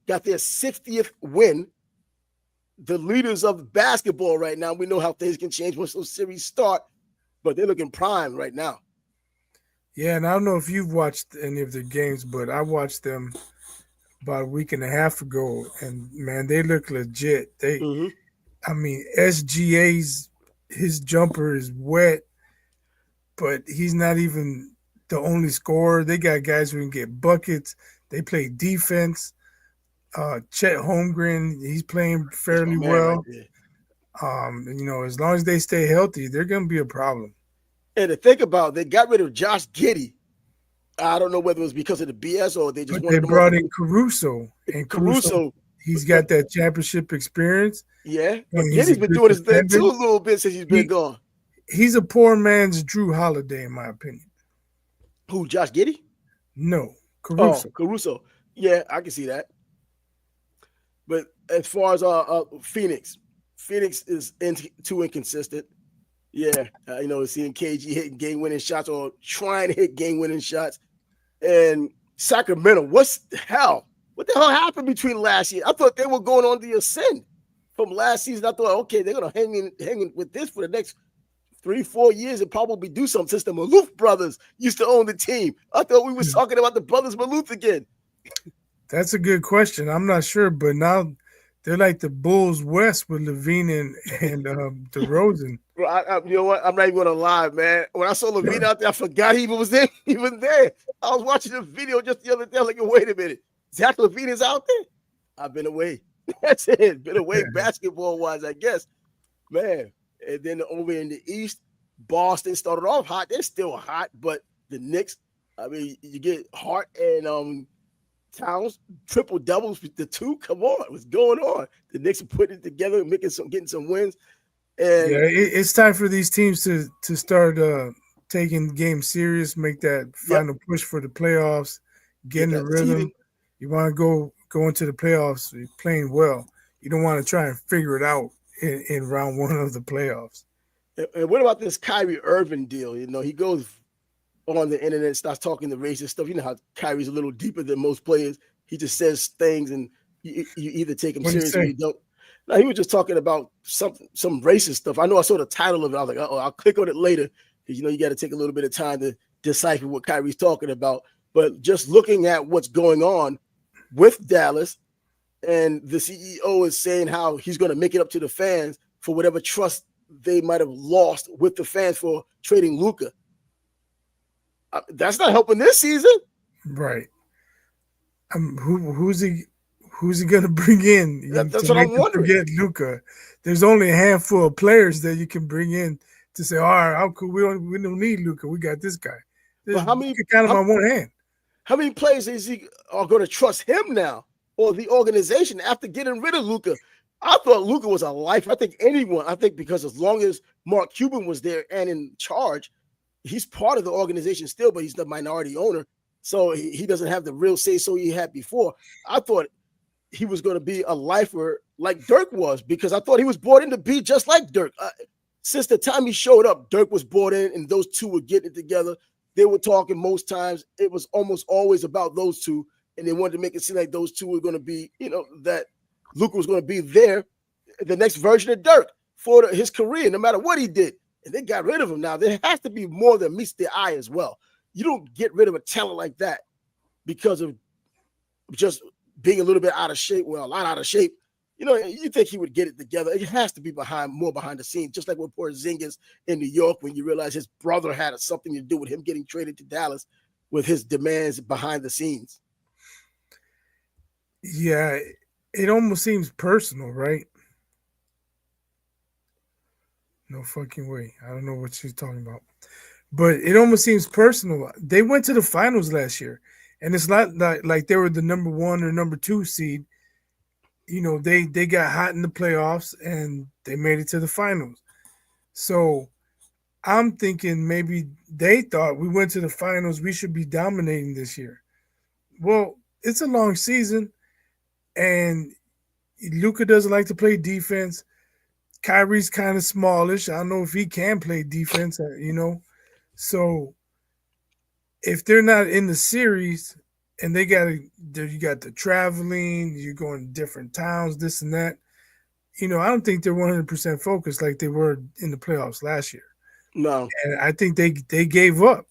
A: got their 60th win. The leaders of basketball right now, we know how things can change once those series start, but they're looking prime right now.
B: Yeah, and I don't know if you've watched any of the games, but I watched them about a week and a half ago, and man, they look legit. I mean, his jumper is wet, but he's not even the only scorer. They got guys who can get buckets. They play defense. Chet Holmgren, he's playing fairly well. Right, as long as they stay healthy, they're going to be a problem.
A: And to think about, they got rid of Josh Giddey. I don't know whether it was because of the BS or they just wanted.
B: They brought in Caruso, and Caruso, he's got that championship experience.
A: Yeah, but Giddey's been doing his thing too a little bit since he's been gone.
B: He's a poor man's Drew Holiday, in my opinion.
A: Who, Josh Giddey?
B: No, Caruso.
A: Oh, Caruso. Yeah, I can see that. But as far as Phoenix is too inconsistent. Yeah, seeing KG hitting game-winning shots or trying to hit game-winning shots. And Sacramento, what the hell happened between last year? I thought they were going on the ascend from last season. I thought, okay, they're gonna hang in with this for the next 3-4 years and probably do something since the Maloof brothers used to own the team. I thought we was talking about the brothers Maloof again.
B: That's a good question. I'm not sure, but now they're like the Bulls West with Levine and DeRozan.
A: Bro, you know what? I'm not even gonna lie, man. When I saw Levine out there, I forgot he was there. Even there, I was watching the video just the other day. Like, wait a minute, Zach Levine is out there. I've been away. That's it. Been away basketball wise, I guess, man. And then over in the East, Boston started off hot. They're still hot, but the Knicks. I mean, you get Hart and Towns triple doubles with the two. Come on, what's going on? The Knicks are putting it together, getting some wins. And
B: it's time for these teams to start taking the game serious, make that final push for the playoffs, get in the rhythm. Seeding. You want to go into the playoffs playing well. You don't want to try and figure it out in round one of the playoffs.
A: And what about this Kyrie Irving deal? He goes on the internet, starts talking the racist stuff. You know how Kyrie's a little deeper than most players. He just says things, and you either take him seriously or you don't. Now, he was just talking about some racist stuff. I know I saw the title of it. I was like, I'll click on it later because you got to take a little bit of time to decipher what Kyrie's talking about. But just looking at what's going on with Dallas, and the CEO is saying how he's going to make it up to the fans for whatever trust they might have lost with the fans for trading Luka. That's not helping this season,
B: right? Who's he going to bring in?
A: That's what I'm wondering.
B: Forget Luka. There's only a handful of players that you can bring in to say, all right, how cool? We don't need Luka. We got this guy.
A: How many?
B: You can count him on one hand.
A: How many players are going to trust him now, or the organization after getting rid of Luka? I thought Luka was a life. I think because as long as Mark Cuban was there and in charge, he's part of the organization still, but he's the minority owner. So he doesn't have the real say-so he had before. I thought he was going to be a lifer like Dirk was, because I thought he was brought in to be just like Dirk. Since the time he showed up, Dirk was brought in and those two were getting it together. They were talking most times. It was almost always about those two, and they wanted to make it seem like those two were going to be, that Luka was going to be there, the next version of Dirk for his career, no matter what he did. And they got rid of him now. There has to be more than meets the eye as well. You don't get rid of a talent like that because of just being a little bit out of shape, well, a lot out of shape. You think he would get it together. It has to be more behind the scenes, just like with Porzingis in New York, when you realize his brother had something to do with him getting traded to Dallas with his demands behind the scenes.
B: Yeah, it almost seems personal, right? No fucking way. I don't know what she's talking about. But it almost seems personal. They went to the finals last year, and it's not like they were the number 1 or number 2 seed. They got hot in the playoffs, and they made it to the finals. So I'm thinking maybe they thought we went to the finals, we should be dominating this year. Well, it's a long season, and Luka doesn't like to play defense. Kyrie's kind of smallish. I don't know if he can play defense, So if they're not in the series and you got the traveling, you're going to different towns, this and that, I don't think they're 100% focused like they were in the playoffs last year.
A: No.
B: And I think they gave up.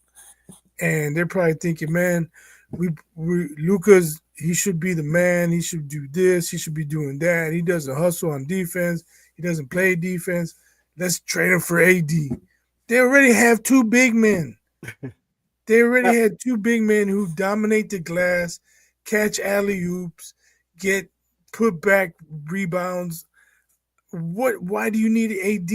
B: And they're probably thinking, man, Luka's, he should be the man. He should do this. He should be doing that. He doesn't hustle on defense. He doesn't play defense. Let's trade him for AD. They already have 2 big men. They already had 2 big men who dominate the glass, catch alley-oops, get put back rebounds. Why do you need AD?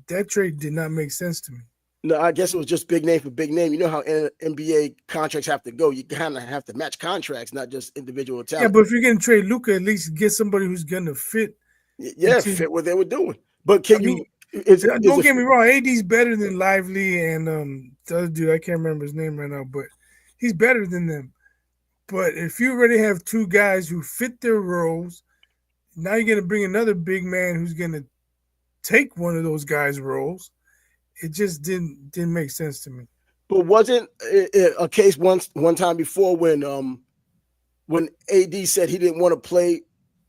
B: That trade did not make sense to me.
A: No, I guess it was just big name for big name. You know how NBA contracts have to go. You kind of have to match contracts, not just individual talent.
B: Yeah, but if you're going to trade Luka, at least get somebody who's going to fit.
A: Yeah, fit what they were doing. But don't
B: get me wrong, AD's better than Lively and the other dude, I can't remember his name right now, but he's better than them. But if you already have 2 guys who fit their roles, now you're going to bring another big man who's going to take one of those guys' roles. It just didn't make sense to me.
A: But wasn't it a case one time before when AD said he didn't want to play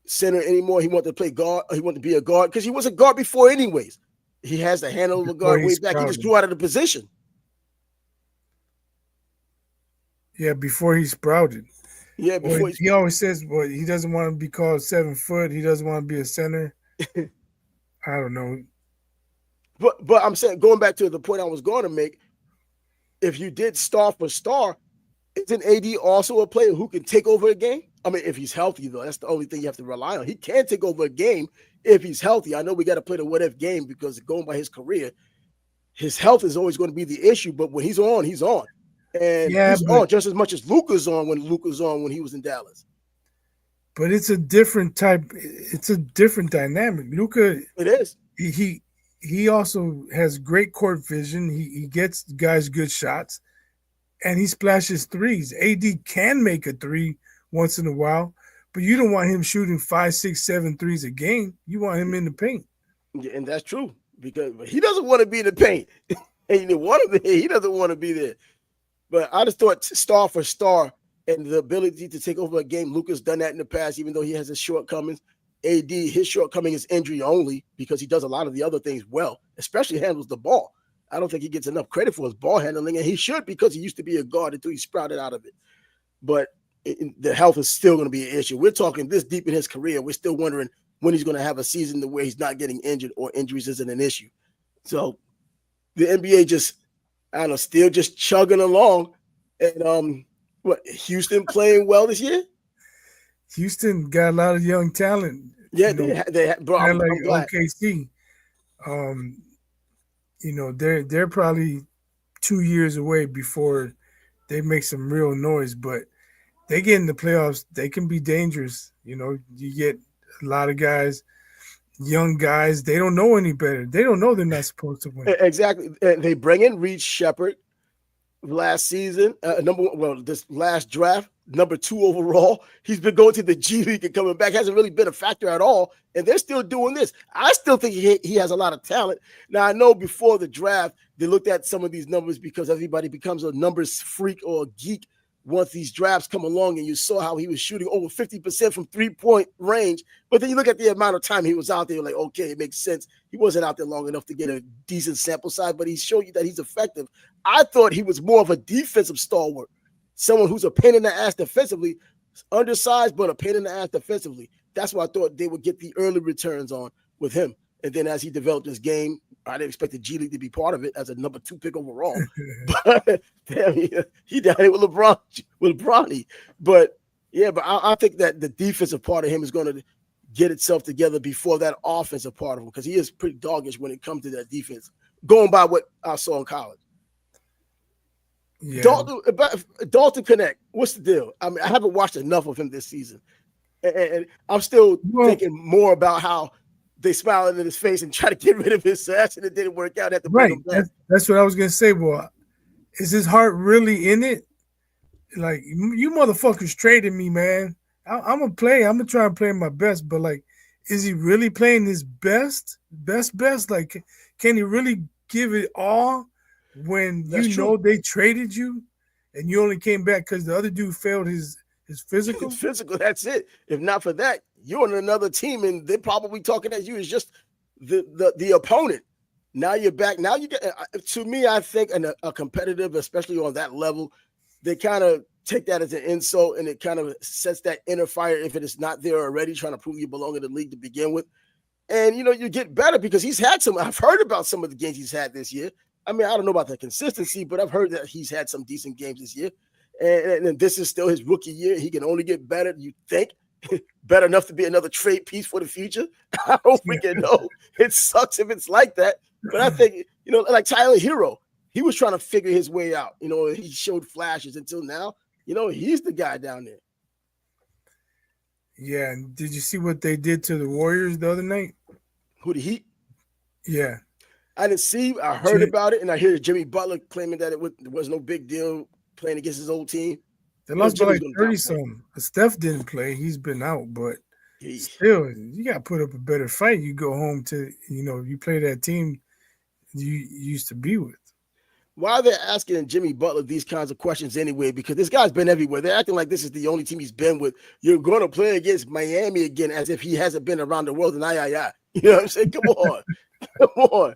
A: center anymore? He wanted to play guard. He wanted to be a guard because he was a guard before, anyways. He has the handle of a
B: Before
A: guard
B: he
A: way back. He just
B: sprouted.
A: grew out of the position.
B: Yeah, before he sprouted.
A: Yeah,
B: Well,
A: before
B: he always says, well, he doesn't want to be called 7 foot. He doesn't want to be a center. I don't know.
A: But I'm saying, going back to the point I was going to make, if you did star for star, isn't AD also a player who can take over a game? I mean, if he's healthy, though, that's the only thing you have to rely on. He can take over a game if he's healthy. I know we got to play the what if game because going by his career, his health is always going to be the issue. But when he's on, he's on. And
B: Yeah,
A: he's on just as much as Luka's on when he was in Dallas.
B: But it's a different type. It's a different dynamic. Luka,
A: It is.
B: he also has great court vision. He gets guys good shots, and he splashes threes. AD can make a three once in a while, but you don't want him shooting 5, 6, 7 threes a game. You want him in the paint.
A: Yeah, and that's true because he doesn't want to be in the paint. And he doesn't want to be there. But I just thought star for star and the ability to take over a game, Luka's done that in the past, even though he has his shortcomings. AD, his shortcoming is injury only because he does a lot of the other things well, especially handles the ball. I don't think he gets enough credit for his ball handling, and he should because he used to be a guard until he sprouted out of it. But the health is still going to be an issue. We're talking this deep in his career. We're still wondering when he's going to have a season where he's not getting injured or injuries isn't an issue. So the NBA just, I don't know, still just chugging along. And Houston playing well this year?
B: Houston got a lot of young talent.
A: Yeah, they bro. I'm glad.
B: OKC. They're probably 2 years away before they make some real noise, but they get in the playoffs, they can be dangerous. You get a lot of guys, young guys, they don't know any better. They don't know they're not supposed to win.
A: Exactly. And they bring in Reed Shepherd last season, this last draft, number 2 overall. He's been going to the G League and coming back. Hasn't really been a factor at all. And they're still doing this. I still think he has a lot of talent. Now, I know before the draft, they looked at some of these numbers because everybody becomes a numbers freak or a geek once these drafts come along, and you saw how he was shooting over 50% from 3-point range. But then you look at the amount of time he was out there, you're like, okay, it makes sense. He wasn't out there long enough to get a decent sample size, but he showed you that he's effective. I thought he was more of a defensive stalwart, someone who's a pain in the ass defensively, undersized, but a pain in the ass defensively. That's why I thought they would get the early returns on with him. And then as he developed his game, I didn't expect the G League to be part of it as a number 2 pick overall. But damn, he down here with Bronny. But yeah, but I think that the defensive part of him is going to get itself together before that offensive part of him, because he is pretty doggish when it comes to that defense, going by what I saw in college. Yeah. Dalton Connect, what's the deal? I mean, I haven't watched enough of him this season. And I'm still thinking more about how they smiled in his face and try to get rid of his sash, and it didn't work out. At the
B: right, that's what I was gonna say. Well, is his heart really in it? Like, you motherfuckers traded me, man. I'm gonna play. I'm gonna try and play my best, but like, is he really playing his best? Like, can he really give it all when they traded you and you only came back because the other dude failed his physical?
A: That's it. If not for that, you're on another team, and they're probably talking at you as just the opponent. Now you're back. Now you get. To me, I think a competitive, especially on that level, they kind of take that as an insult, and it kind of sets that inner fire if it is not there already, trying to prove you belong in the league to begin with. And you get better because he's had some. I've heard about some of the games he's had this year. I mean, I don't know about the consistency, but I've heard that he's had some decent games this year. And this is still his rookie year. He can only get better, you think. Better enough to be another trade piece for the future. I don't freaking know. It sucks if it's like that. But I think, like Tyler Hero, he was trying to figure his way out. He showed flashes until now. He's the guy down there.
B: Yeah. And did you see what they did to the Warriors the other night?
A: Who, the Heat?
B: Yeah.
A: I didn't see. I heard about it, and I hear Jimmy Butler claiming that it was no big deal playing against his old team.
B: They lost by like 30-something. Steph didn't play. He's been out, but still, you got to put up a better fight. You go home to, you play that team you used to be with.
A: Why are they asking Jimmy Butler these kinds of questions anyway? Because this guy's been everywhere. They're acting like this is the only team he's been with. You're going to play against Miami again as if he hasn't been around the world. And you know what I'm saying? Come on. Come on.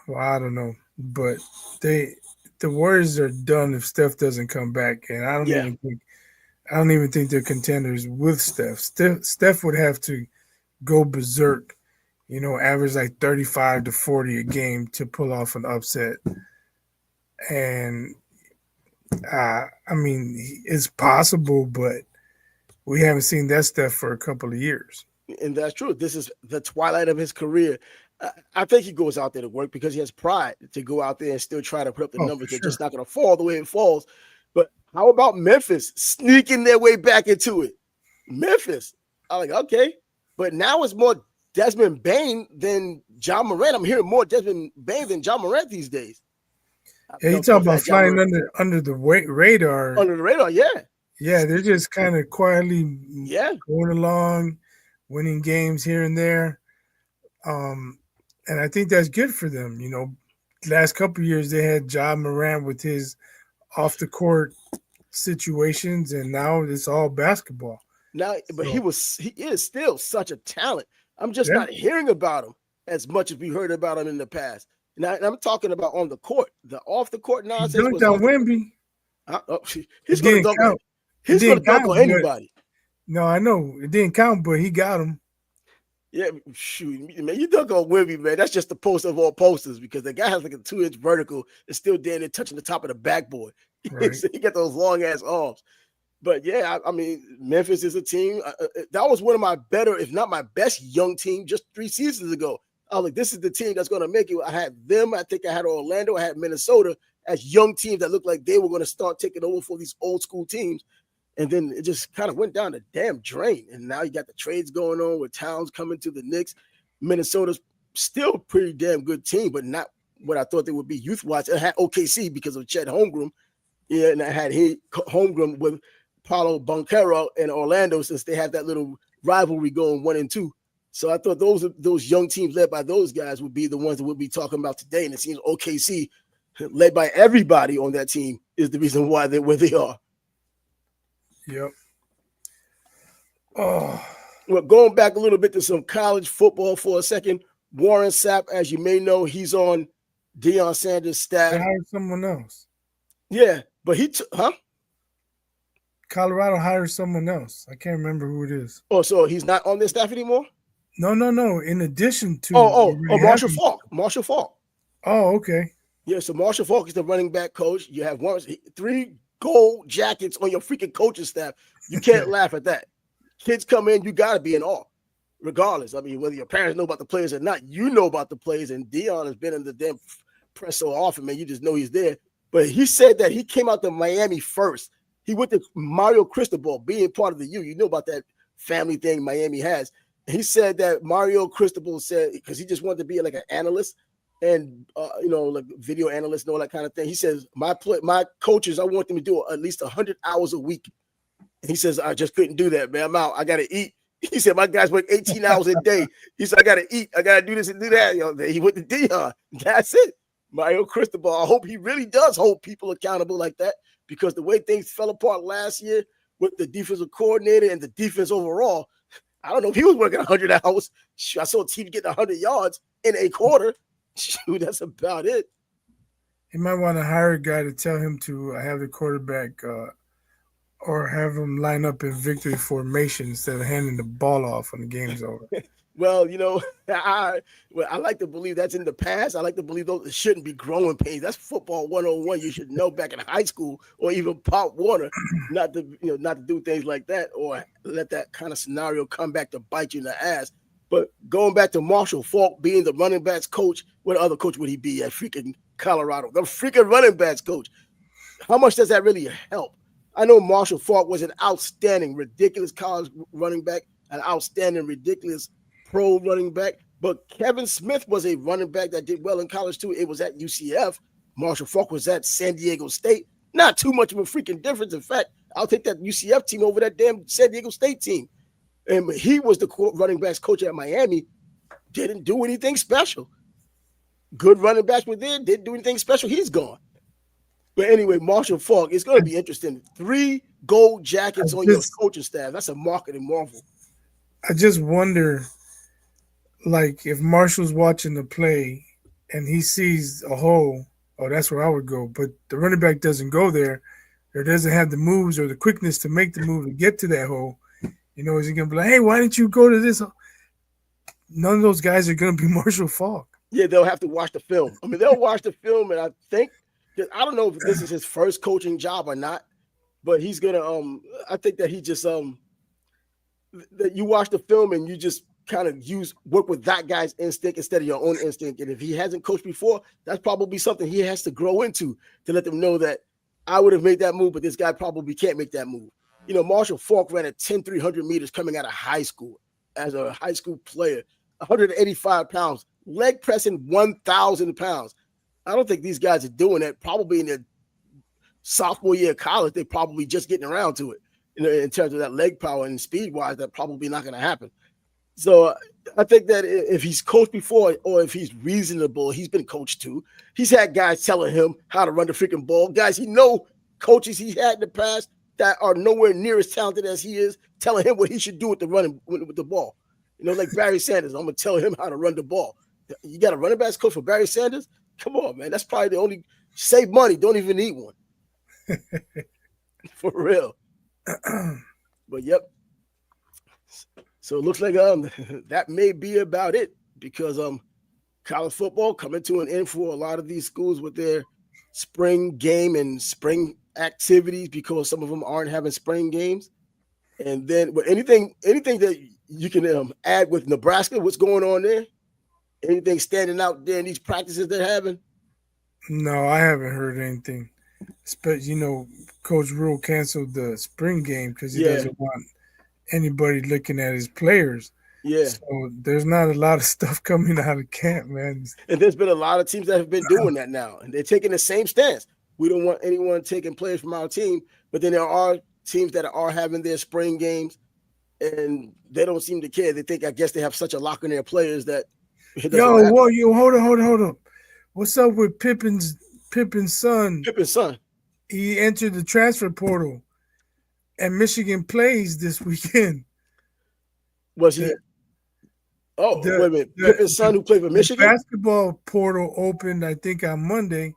B: Well, I don't know. But the Warriors are done if Steph doesn't come back. And I don't even think they're contenders with Steph. Steph would have to go berserk, average like 35 to 40 a game to pull off an upset. And it's possible, but we haven't seen that Steph for a couple of years.
A: And that's true. This is the twilight of his career. I think he goes out there to work because he has pride to go out there and still try to put up the numbers. They're just not going to fall the way it falls. But how about Memphis sneaking their way back into it? Memphis. I'm like, okay. But now it's more Desmond Bane than John Morant. I'm hearing more Desmond Bane than John Morant these days.
B: Yeah, you talk about flying under the radar.
A: Under the radar, yeah.
B: Yeah, they're just kind of quietly going along, winning games here and there. And I think that's good for them. Last couple of years they had John Morant with his off the court situations, and now it's all basketball.
A: Now, but he is still such a talent. I'm just not hearing about him as much as we heard about him in the past. Now, I'm talking about on the court. The off the court nonsense.
B: He dunked on Wemby.
A: He's going to dunk. He's going to dunk on anybody.
B: No, I know it didn't count, but he got him.
A: Yeah, shoot, man, you dunk on Wemby, man. That's just the post of all posters because the guy has like a 2-inch vertical. It's still down there touching the top of the backboard. Right. He got those long ass arms. But yeah, I mean, Memphis is a team. That was one of my better, if not my best, young team just 3 seasons ago. I was like, this is the team that's going to make it. I had them. I think I had Orlando. I had Minnesota as young teams that looked like they were going to start taking over for these old school teams. And then it just kind of went down the damn drain. And now you got the trades going on with Towns coming to the Knicks. Minnesota's still a pretty damn good team, but not what I thought they would be youth-wise. I had OKC because of Chet Holmgren. Yeah, and I had Holmgren with Paulo Banchero and Orlando since they have that little rivalry going 1 and 2. So I thought those young teams led by those guys would be the ones that we'll be talking about today. And it seems OKC, led by everybody on that team, is the reason why they're where they are.
B: Yep.
A: Oh, well, going back a little bit to some college football for a second. Warren Sapp, as you may know, he's on Deion Sanders' staff.
B: They hired someone else.
A: Yeah, but
B: Colorado hired someone else. I can't remember who it is.
A: Oh, so he's not on their staff anymore?
B: No. In addition to
A: Marshall Faulk. Marshall Faulk.
B: Oh, okay.
A: Yeah, so Marshall Faulk is the running back coach. You have 3 gold jackets on your freaking coaching staff. You can't laugh at that. Kids come in, you got to be in awe, regardless. I mean, whether your parents know about the players or not, you know about the players. And Deion has been in the damn press so often, man. You just know he's there. But he said that he came out to Miami first. He went to Mario Cristobal, being part of the U. You know about that family thing Miami has. And he said that Mario Cristobal said, because he just wanted to be like an analyst and, like video analyst and all that kind of thing. He says, my coaches, I want them to do at least 100 hours a week. And he says, I just couldn't do that, man. I'm out. I got to eat. He said, my guys work 18 hours a day. He said, I got to eat. I got to do this and do that. He went to Deion. That's it. Mario Cristobal. I hope he really does hold people accountable like that, because the way things fell apart last year with the defensive coordinator and the defense overall, I don't know if he was working 100 hours. I saw a team getting 100 yards in a quarter. Shoot, that's about it.
B: He might want to hire a guy to tell him to have the quarterback or have him line up in victory formation instead of handing the ball off when the game's over.
A: Well, I like to believe that's in the past. I like to believe those shouldn't be growing pains. That's football 101. You should know back in high school or even Pop Warner not to do things like that or let that kind of scenario come back to bite you in the ass. But going back to Marshall Faulk being the running backs coach, what other coach would he be at freaking Colorado? The freaking running backs coach. How much does that really help? I know Marshall Faulk was an outstanding, ridiculous college running back, an outstanding, ridiculous pro running back, but Kevin Smith was a running back that did well in college too. It was at UCF. Marshall Faulk was at San Diego State. Not too much of a freaking difference. In fact, I'll take that UCF team over that damn San Diego State team. And he was the running backs coach at Miami. didn't do anything special. Good running backs were there, didn't do anything special. He's gone. But anyway, Marshall Faulk, it's going to be interesting. 3 gold jackets on your coaching staff. That's a marketing marvel.
B: I just wonder, like, if Marshall's watching the play and he sees a hole, oh, that's where I would go. But the running back doesn't go there, or doesn't have the moves or the quickness to make the move to get to that hole. You know, is he going to be like, hey, why didn't you go to this? None of those guys are going to be Marshall Faulk.
A: Yeah, they'll have to watch the film. I mean, they'll watch the film, and I think I don't know if this is his first coaching job or not, but he's gonna I think that he just that you watch the film and you just kind of work with that guy's instinct instead of your own instinct. And if he hasn't coached before, that's probably something he has to grow into to let them know that I would have made that move, but this guy probably can't make that move. You know, Marshall Faulk ran a 10,300 meters coming out of high school as a high school player, 185 pounds, leg pressing 1,000 pounds. I don't think these guys are doing that. Probably in their sophomore year of college, they're probably just getting around to it. You know, in terms of that leg power and speed wise, that's probably not going to happen. So I think that if he's coached before or if he's reasonable, he's been coached too. He's had guys telling him how to run the freaking ball. Guys, he know coaches he's had in the past that are nowhere near as talented as he is, telling him what he should do with the running with the ball. You know, like Barry Sanders, I'm gonna tell him how to run the ball. You got a running backs coach for Barry Sanders? Come on, man. That's probably the only save money. Don't even need one. For real. But yep. So it looks like that may be about it because college football coming to an end for a lot of these schools with their spring game and spring activities because some of them aren't having spring games. And then anything that you can add with Nebraska, what's going on there? Anything standing out there in these practices they're having?
B: No, I haven't heard anything. But, you know, Coach Rule canceled the spring game because he doesn't want anybody looking at his players.
A: Yeah.
B: So there's not a lot of stuff coming out of camp, man.
A: And there's been a lot of teams that have been doing that now. And they're taking the same stance. We don't want anyone taking players from our team. But then there are teams that are having their spring games. And they don't seem to care. They think, I guess they have such a lock in their players that
B: hold on. What's up with Pippen's son?
A: Pippen's son.
B: He entered the transfer portal, and Michigan plays this weekend.
A: Was he? Wait a minute. Pippen's son who played for Michigan?
B: The basketball portal opened, I think, on Monday,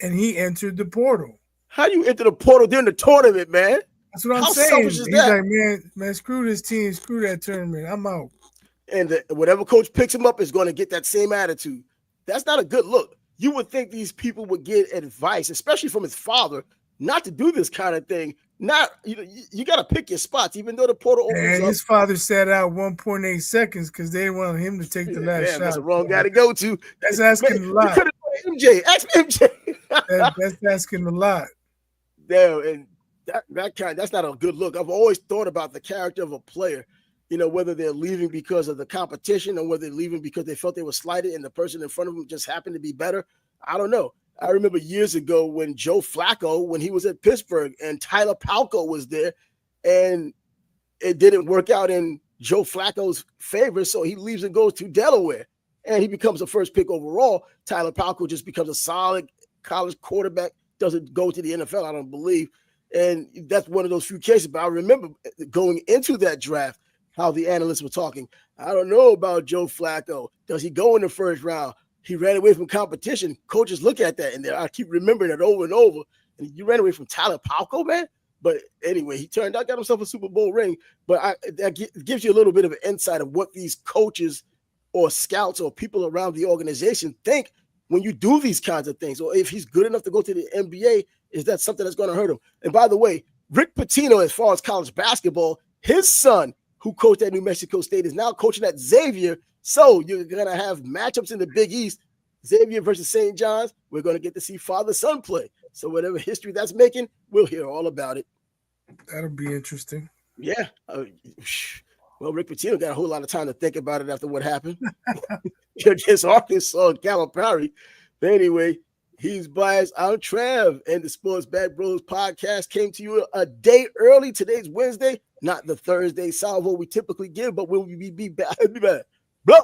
B: and he entered the portal.
A: How do you enter the portal during the tournament, man?
B: That's what I'm saying. He's like, man, screw this team, screw that tournament. I'm out.
A: And whatever coach picks him up is going to get that same attitude. That's not a good look. You would think these people would get advice, especially from his father, not to do this kind of thing. Not, you got to pick your spots, even though the portal opens
B: up. His father sat out 1.8 seconds because they wanted him to take the last shot.
A: That's the wrong guy to go to.
B: That's asking a lot.
A: You could have played MJ. Ask MJ.
B: That's asking a lot.
A: There, and that's not a good look. I've always thought about the character of a player. You know, whether they're leaving because of the competition or whether they're leaving because they felt they were slighted and the person in front of them just happened to be better. I don't know. I remember years ago when Joe Flacco, when he was at Pittsburgh and Tyler Palko was there and it didn't work out in Joe Flacco's favor. So he leaves and goes to Delaware and he becomes a first pick overall. Tyler Palko just becomes a solid college quarterback, doesn't go to the NFL, I don't believe. And that's one of those few cases. But I remember going into that draft, how the analysts were talking. I don't know about Joe Flacco. Does he go in the first round? He ran away from competition. Coaches look at that, and I keep remembering it over and over. And you ran away from Tyler Palko, man? But anyway, he turned out, got himself a Super Bowl ring. But that gives you a little bit of an insight of what these coaches or scouts or people around the organization think when you do these kinds of things. Or if he's good enough to go to the NBA, is that something that's going to hurt him? And by the way, Rick Pitino, as far as college basketball, his son, who coached at New Mexico State, is now coaching at Xavier. So you're going to have matchups in the Big East, Xavier versus St. John's. We're going to get to see father-son play. So whatever history that's making, we'll hear all about it.
B: That'll be interesting.
A: Yeah. Well, Rick Pitino got a whole lot of time to think about it after what happened against Arkansas and Calipari. But anyway, he's biased. I'm Trav, and the Sports Bad Bros podcast came to you a day early. Today's Wednesday. Not the Thursday salvo we typically give, but we'll be back. Blah.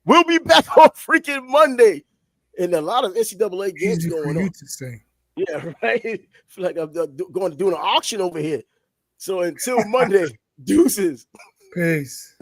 A: We'll be back on freaking Monday. And a lot of NCAA games
B: Easy
A: going
B: for you
A: on.
B: to say.
A: Yeah, right. Feel like I'm going to do an auction over here. So until Monday, deuces.
B: Peace.